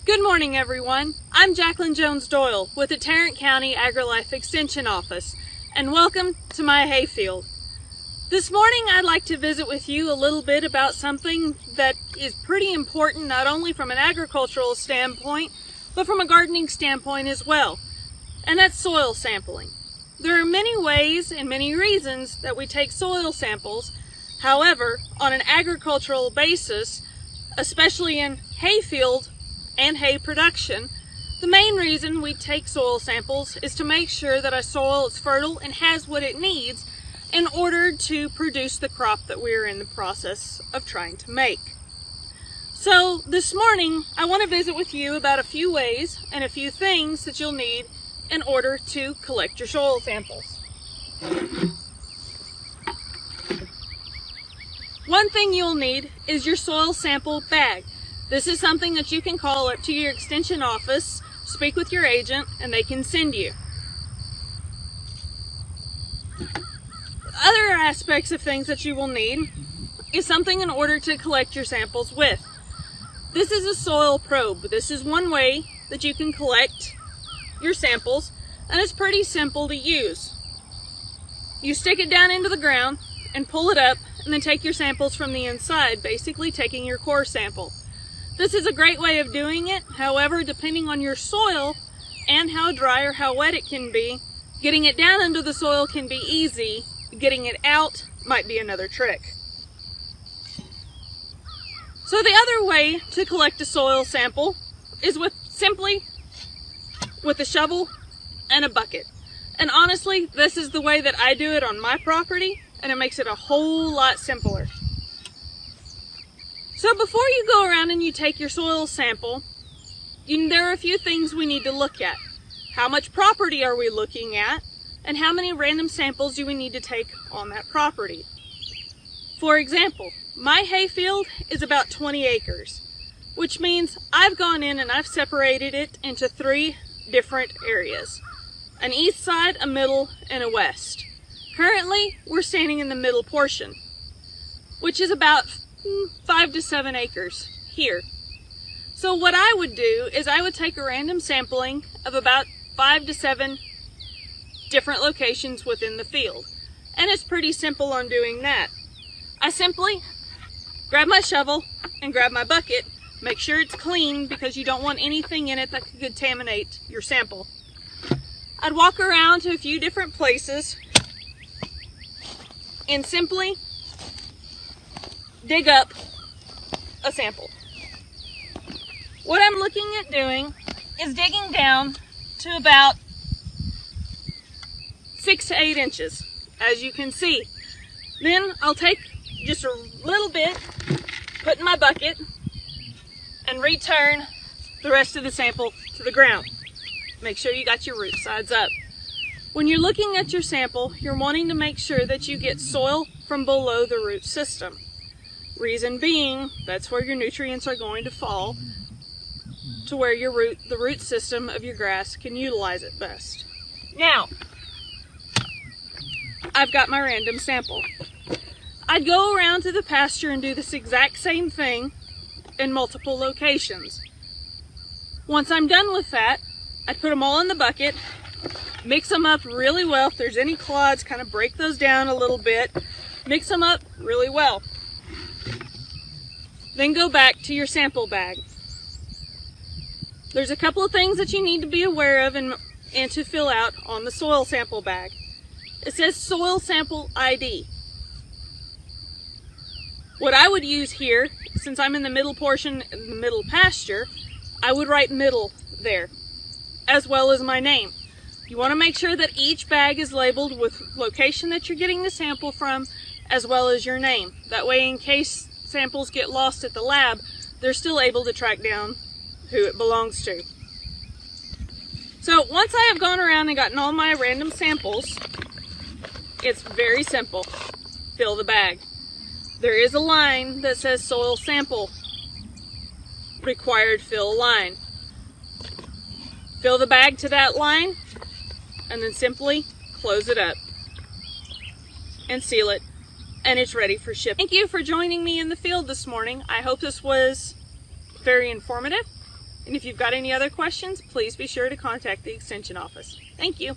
Good morning, everyone. I'm Jacklyn Jones Doyle with the Tarrant County AgriLife Extension Office, and welcome to my hayfield. This morning I'd like to visit with you a little bit about something that is pretty important not only from an agricultural standpoint, but from a gardening standpoint as well, and that's soil sampling. There are many ways and many reasons that we take soil samples. However, on an agricultural basis, especially in hayfield and hay production, the main reason we take soil samples is to make sure that our soil is fertile and has what it needs in order to produce the crop that we're in the process of trying to make. So this morning I want to visit with you about a few ways and a few things that you'll need in order to collect your soil samples. One thing you'll need is your soil sample bag. This is something that you can call up to your extension office, speak with your agent, and they can send you. Other aspects of things that you will need is something in order to collect your samples with. This is a soil probe. This is one way that you can collect your samples, and it's pretty simple to use. You stick it down into the ground and pull it up, and then take your samples from the inside, basically taking your core sample. This is a great way of doing it. However, depending on your soil and how dry or how wet it can be, getting it down into the soil can be easy. Getting it out might be another trick. So the other way to collect a soil sample is simply with a shovel and a bucket. And honestly, this is the way that I do it on my property, and it makes it a whole lot simpler. So before you go around and you take your soil sample, there are a few things we need to look at. How much property are we looking at? And how many random samples do we need to take on that property? For example, my hayfield is about 20 acres, which means I've gone in and I've separated it into 3 different areas. An east side, a middle, and a west. Currently, we're standing in the middle portion, which is about 5 to 7 acres here. So what I would do is I would take a random sampling of about 5 to 7 different locations within the field. And it's pretty simple on doing that. I simply grab my shovel and grab my bucket, make sure it's clean because you don't want anything in it that could contaminate your sample. I'd walk around to a few different places and simply dig up a sample. What I'm looking at doing is digging down to about 6 to 8 inches, as you can see. Then I'll take just a little bit, put in my bucket, and return the rest of the sample to the ground. Make sure you got your root sides up. When you're looking at your sample, you're wanting to make sure that you get soil from below the root system. Reason being, that's where your nutrients are going to fall to where the root system of your grass can utilize it best. Now, I've got my random sample. I'd go around to the pasture and do this exact same thing in multiple locations. Once I'm done with that, I'd put them all in the bucket, mix them up really well. If there's any clods, kind of break those down a little bit, mix them up really well. Then go back to your sample bag. There's a couple of things that you need to be aware of and to fill out on the soil sample bag. It says soil sample ID. What I would use here, since I'm in the middle portion, in the middle pasture, I would write middle there, as well as my name. You want to make sure that each bag is labeled with location that you're getting the sample from, as well as your name. That way, in case samples get lost at the lab, they're still able to track down who it belongs to. So once I have gone around and gotten all my random samples, it's very simple. Fill the bag. There is a line that says soil sample required fill line. Fill the bag to that line and then simply close it up and seal it, and it's ready for shipping. Thank you for joining me in the field this morning. I hope this was very informative, And if you've got any other questions, please be sure to contact the Extension office. Thank you.